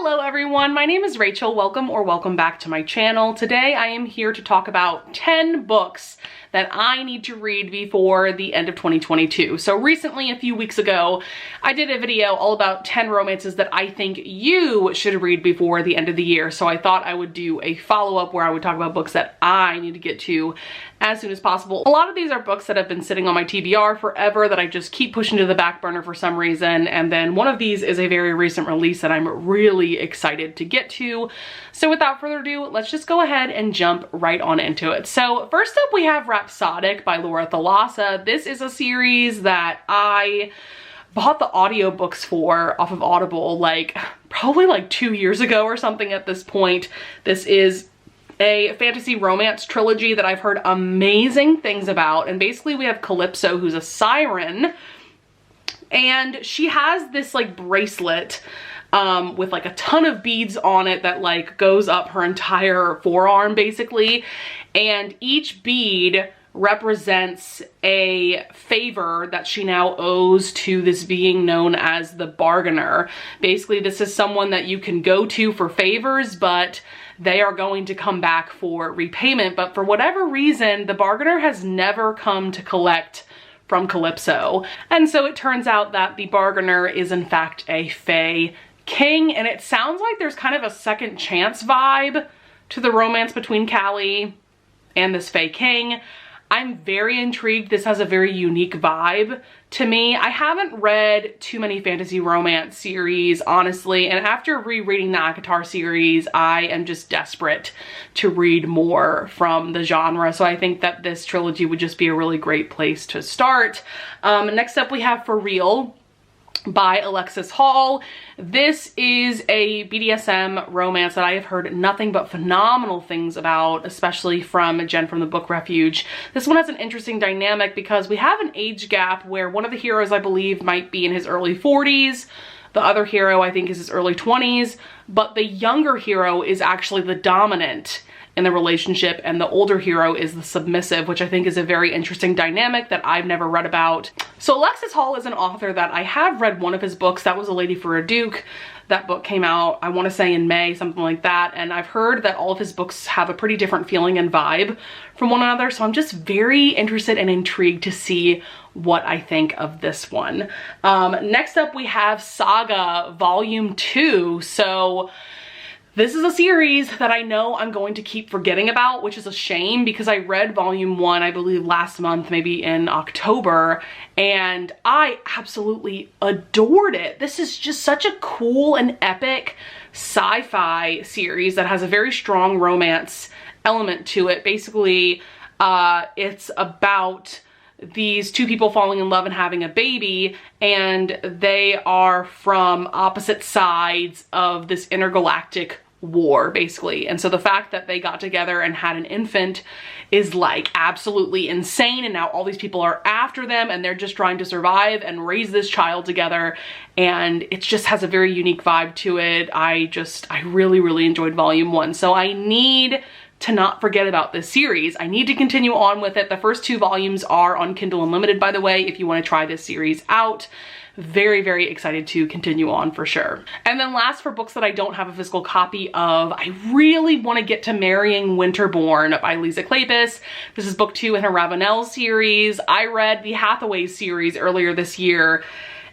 Hello everyone, my name is Rachel. Welcome back to my channel. Today I am here to talk about 10 books that I need to read before the end of 2022. So recently, a few weeks ago, I did a video all about 10 romances that I think you should read before the end of the year. So I thought I would do a follow-up where I would talk about books that I need to get to as soon as possible. A lot of these are books that have been sitting on my TBR forever that I just keep pushing to the back burner for some reason. And then one of these is a very recent release that I'm really excited to get to. So without further ado, let's just go ahead and jump right on into it. So first up we have Rhapsodic by Laura Thalassa. This is a series that I bought the audiobooks for off of Audible probably 2 years ago or something at this point. This is a fantasy romance trilogy that I've heard amazing things about, and basically we have Calypso, who's a siren, and she has this bracelet with a ton of beads on it that goes up her entire forearm basically, and each bead represents a favor that she now owes to this being known as the Bargainer. Basically, this is someone that you can go to for favors, but they are going to come back for repayment. But for whatever reason, the Bargainer has never come to collect from Calypso. And so it turns out that the Bargainer is in fact a Fae King, and it sounds like there's kind of a second chance vibe to the romance between Callie and this Fae King. I'm very intrigued. This has a very unique vibe to me. I haven't read too many fantasy romance series, honestly, and after rereading the ACOTAR series, I am just desperate to read more from the genre, so I think that this trilogy would just be a really great place to start. Next up we have For Real by Alexis Hall. This is a BDSM romance that I have heard nothing but phenomenal things about, especially from Jen from the Book Refuge. This one has an interesting dynamic because we have an age gap where one of the heroes, I believe, might be in his early 40s. The other hero, I think, is his early 20s, but the younger hero is actually the dominant in the relationship, and the older hero is the submissive, which I think is a very interesting dynamic that I've never read about. So Alexis Hall is an author that I have read one of his books. That was A Lady for a Duke. That book came out, I want to say in May, something like that, and I've heard that all of his books have a pretty different feeling and vibe from one another, so I'm just very interested and intrigued to see what I think of this one. Next up we have Saga Volume 2. So this is a series that I know I'm going to keep forgetting about, which is a shame because I read Volume 1, I believe last month, maybe in October, and I absolutely adored it. This is just such a cool and epic sci-fi series that has a very strong romance element to it. Basically, it's about these two people falling in love and having a baby, and they are from opposite sides of this intergalactic war basically. And so the fact that they got together and had an infant is absolutely insane, and now all these people are after them and they're just trying to survive and raise this child together, and it just has a very unique vibe to it. I really enjoyed Volume 1, so I need to not forget about this series. I need to continue on with it. The first 2 volumes are on Kindle Unlimited, by the way, if you want to try this series out. Very excited to continue on for sure. And then last, for books that I don't have a physical copy of, I really want to get to Marrying Winterborn by Lisa Kleypas. This is book 2 in her Ravenel series. I read the Hathaway series earlier this year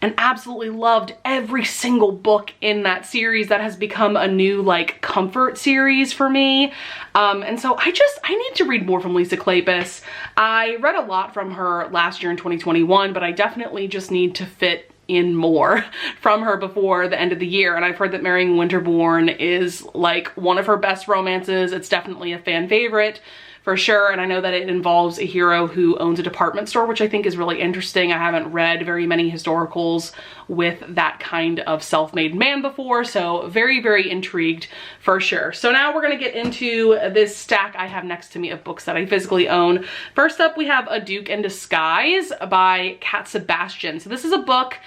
and absolutely loved every single book in that series. That has become a new comfort series for me. And so I need to read more from Lisa Kleypas. I read a lot from her last year in 2021, but I definitely just need to fit in more from her before the end of the year. And I've heard that Marrying Winterborn is one of her best romances. It's definitely a fan favorite for sure, and I know that it involves a hero who owns a department store, which I think is really interesting. I haven't read very many historicals with that kind of self-made man before, so very intrigued for sure. So now we're gonna get into this stack I have next to me of books that I physically own. First up we have A Duke in Disguise by Kat Sebastian. So this is a book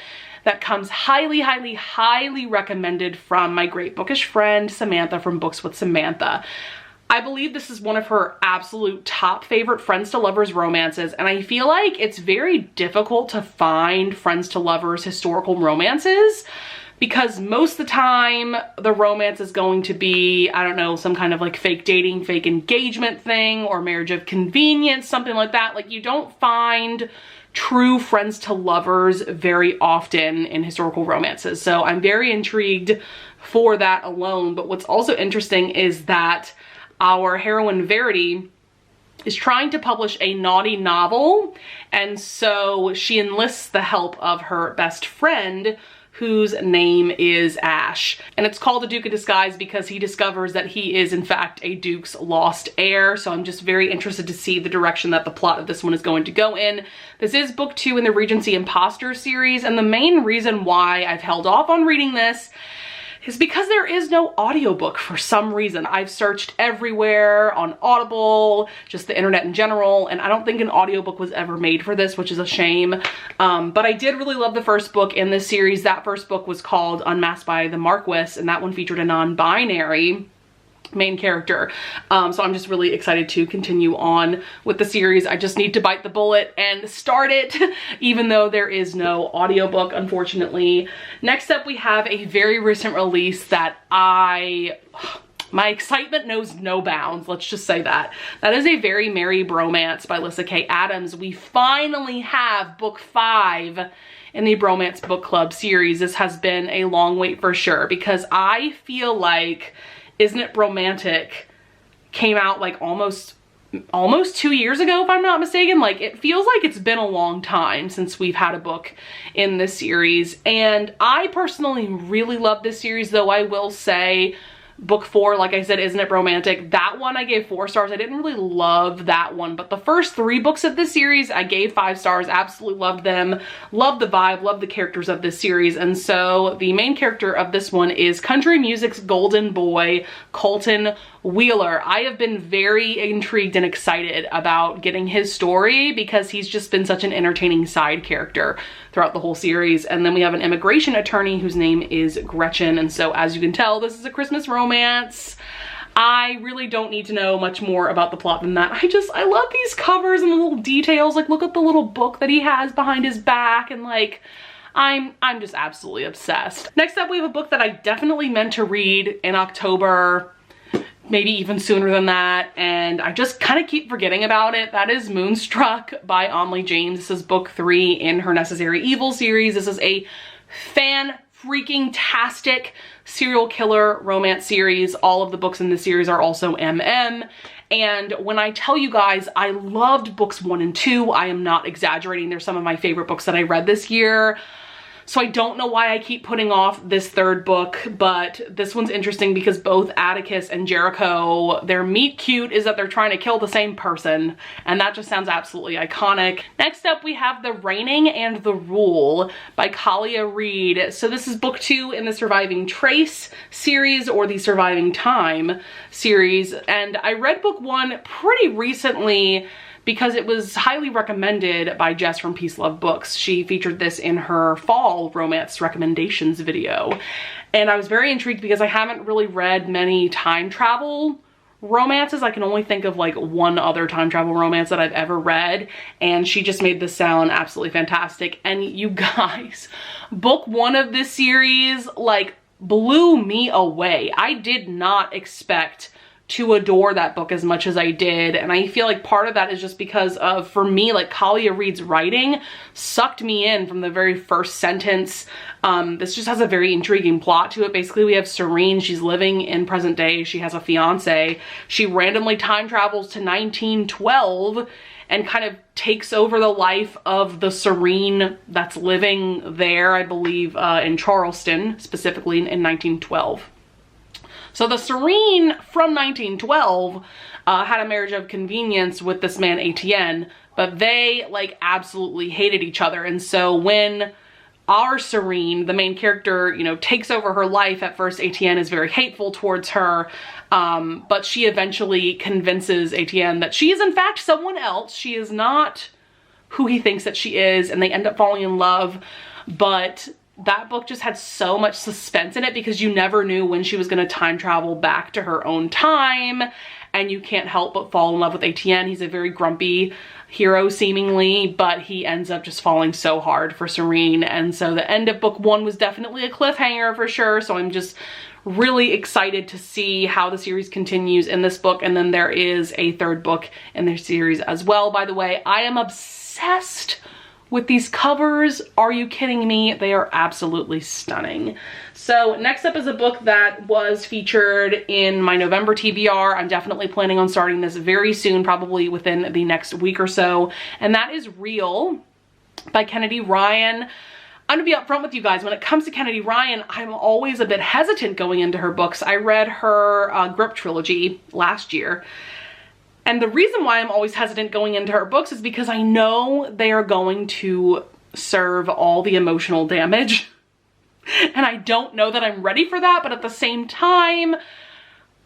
that comes highly recommended from my great bookish friend Samantha from Books with Samantha. I believe this is one of her absolute top favorite friends to lovers romances, and I feel like it's very difficult to find friends to lovers historical romances because most of the time the romance is going to be, I don't know, some kind of like fake dating, fake engagement thing, or marriage of convenience, something like that. Like, you don't find true friends to lovers very often in historical romances. So I'm very intrigued for that alone. But what's also interesting is that our heroine Verity is trying to publish a naughty novel, and so she enlists the help of her best friend, whose name is Ash. And it's called The Duke in Disguise because he discovers that he is in fact a duke's lost heir. So I'm just very interested to see the direction that the plot of this one is going to go in. This is book 2 in the Regency Imposter series, and the main reason why I've held off on reading this is because there is no audiobook for some reason. I've searched everywhere on Audible, just the internet in general, and I don't think an audiobook was ever made for this, which is a shame. But I did really love the first book in this series. That first book was called Unmasked by the Marquis, and that one featured a non-binary main character. So I'm just really excited to continue on with the series. I just need to bite the bullet and start it, even though there is no audiobook, unfortunately. Next up, we have a very recent release that my excitement knows no bounds, let's just say that. That is A Very Merry Bromance by Lyssa Kay Adams. We finally have book 5 in the Bromance Book Club series. This has been a long wait for sure, because I feel like Isn't It Romantic came out like almost 2 years ago, if I'm not mistaken. Like, it feels like it's been a long time since we've had a book in this series. And I personally really love this series, though I will say book 4, like I said, Isn't It Romantic? That one I gave 4 stars. I didn't really love that one, but the first 3 books of this series I gave 5 stars. Absolutely loved them. Loved the vibe, loved the characters of this series. And so the main character of this one is country music's golden boy, Colton Wheeler. I have been very intrigued and excited about getting his story because he's just been such an entertaining side character throughout the whole series. And then we have an immigration attorney whose name is Gretchen. And so, as you can tell, this is a Christmas romance. I really don't need to know much more about the plot than that. I love these covers and the little details. Like, look at the little book that he has behind his back, and like, I'm just absolutely obsessed. Next up, we have a book that I definitely meant to read in October, maybe even sooner than that, and I just kind of keep forgetting about it. That is Moonstruck by Omley James. This is book 3 in her Necessary Evil series. This is a fan-freaking-tastic serial killer romance series. All of the books in this series are also MM. And when I tell you guys I loved books 1 and 2, I am not exaggerating. They're some of my favorite books that I read this year. So I don't know why I keep putting off this 3rd book, but this one's interesting because both Atticus and Jericho, their meet cute is that they're trying to kill the same person, and that just sounds absolutely iconic. Next up, we have The Reigning and the Rule by Kalia Reed. So this is book 2 in the Surviving Trace series, or the Surviving Time series, and I read book 1 pretty recently because it was highly recommended by Jess from Peace Love Books. She featured this in her fall romance recommendations video. And I was very intrigued because I haven't really read many time travel romances. I can only think of like one other time travel romance that I've ever read, and she just made this sound absolutely fantastic. And you guys, book 1 of this series like blew me away. I did not expect to adore that book as much as I did, and I feel like part of that is just because of, for me, like, Kalia Reed's writing sucked me in from the very first sentence. This just has a very intriguing plot to it. Basically, we have Serene. She's living in present day. She has a fiance. She randomly time travels to 1912 and kind of takes over the life of the Serene that's living there, I believe, in Charleston, specifically in 1912. So the Serene from 1912 had a marriage of convenience with this man Etienne, but they like absolutely hated each other. And so when our Serene, the main character, you know, takes over her life, at first Etienne is very hateful towards her, but she eventually convinces Etienne that she is in fact someone else. She is not who he thinks that she is, and they end up falling in love. But that book just had so much suspense in it because you never knew when she was going to time travel back to her own time. and you can't help but fall in love with ATN. He's a very grumpy hero seemingly, but he ends up just falling so hard for Serene. And so the end of book 1 was definitely a cliffhanger for sure. So I'm just really excited to see how the series continues in this book. And then there is a 3rd book in their series as well. By the way, I am obsessed with these covers. Are you kidding me? They are absolutely stunning. So next up is a book that was featured in my November TBR. I'm definitely planning on starting this very soon, probably within the next week or so. And that is Real by Kennedy Ryan. I'm gonna be upfront with you guys. When it comes to Kennedy Ryan, I'm always a bit hesitant going into her books. I read her Grip trilogy last year. And the reason why I'm always hesitant going into her books is because I know they are going to serve all the emotional damage. And I don't know that I'm ready for that, but at the same time,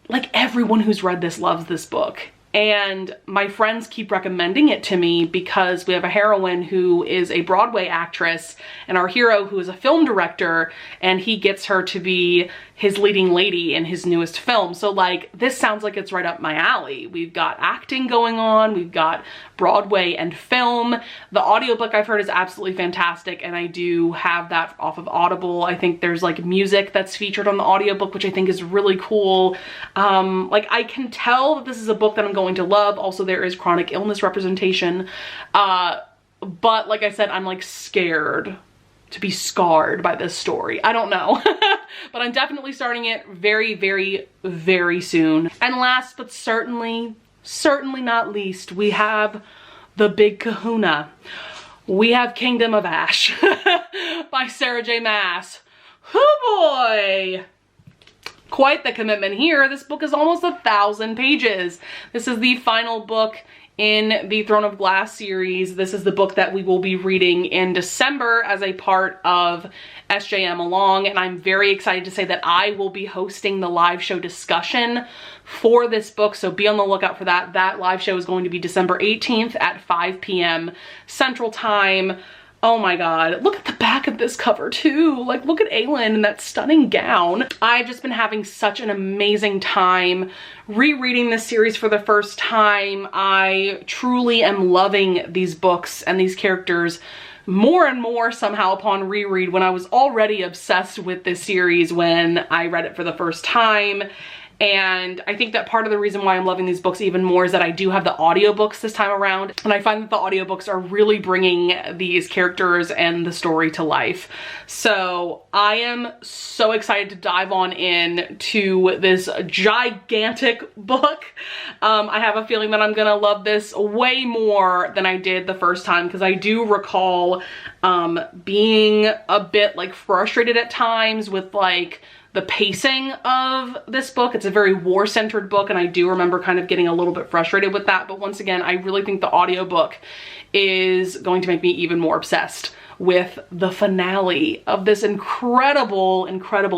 like, everyone who's read this loves this book. And my friends keep recommending it to me because we have a heroine who is a Broadway actress and our hero who is a film director, and he gets her to be his leading lady in his newest film. So like, this sounds like it's right up my alley. We've got acting going on, we've got Broadway and film. The audiobook I've heard is absolutely fantastic, and I do have that off of Audible. I think there's like music that's featured on the audiobook, which I think is really cool. Like, I can tell that this is a book that I'm going to love. Also, there is chronic illness representation. But like I said, I'm like scared to be scarred by this story. I don't know. But I'm definitely starting it very, very, very soon. And last but certainly not least, we have the big kahuna. We have Kingdom of Ash by Sarah J. Maas. Oh boy! Quite the commitment here. This book is almost 1,000 pages. This is the final book in the Throne of Glass series. This is the book that we will be reading in December as a part of SJM Along, and I'm very excited to say that I will be hosting the live show discussion for this book, so be on the lookout for that. That live show is going to be December 18th at 5 p.m. Central Time. Oh my god, look at the back of this cover too. Like, look at Aelin in that stunning gown. I've just been having such an amazing time rereading this series for the first time. I truly am loving these books and these characters more and more somehow upon reread, when I was already obsessed with this series when I read it for the first time. And I think that part of the reason why I'm loving these books even more is that I do have the audiobooks this time around, and I find that the audiobooks are really bringing these characters and the story to life. So I am so excited to dive on in to this gigantic book. I have a feeling that I'm gonna love this way more than I did the first time, because I do recall being a bit like frustrated at times with like the pacing of this book. It's a very war-centered book, and I do remember kind of getting a little bit frustrated with that. But once again, I really think the audiobook is going to make me even more obsessed with the finale of this incredible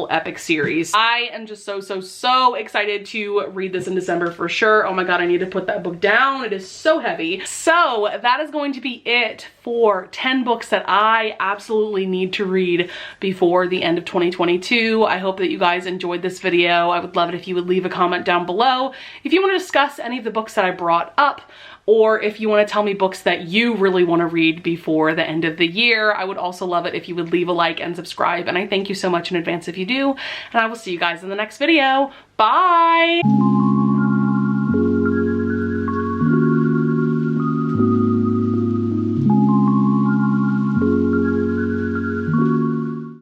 epic series. I am just so excited to read this in December for sure. Oh my god, I need to put that book down. It is so heavy. So that is going to be it for 10 books that I absolutely need to read before the end of 2022. I hope that you guys enjoyed this video. I would love it if you would leave a comment down below if you want to discuss any of the books that I brought up, or if you want to tell me books that you really want to read before the end of the year. I would also love it if you would leave a like and subscribe, and I thank you so much in advance if you do, and I will see you guys in the next video. Bye!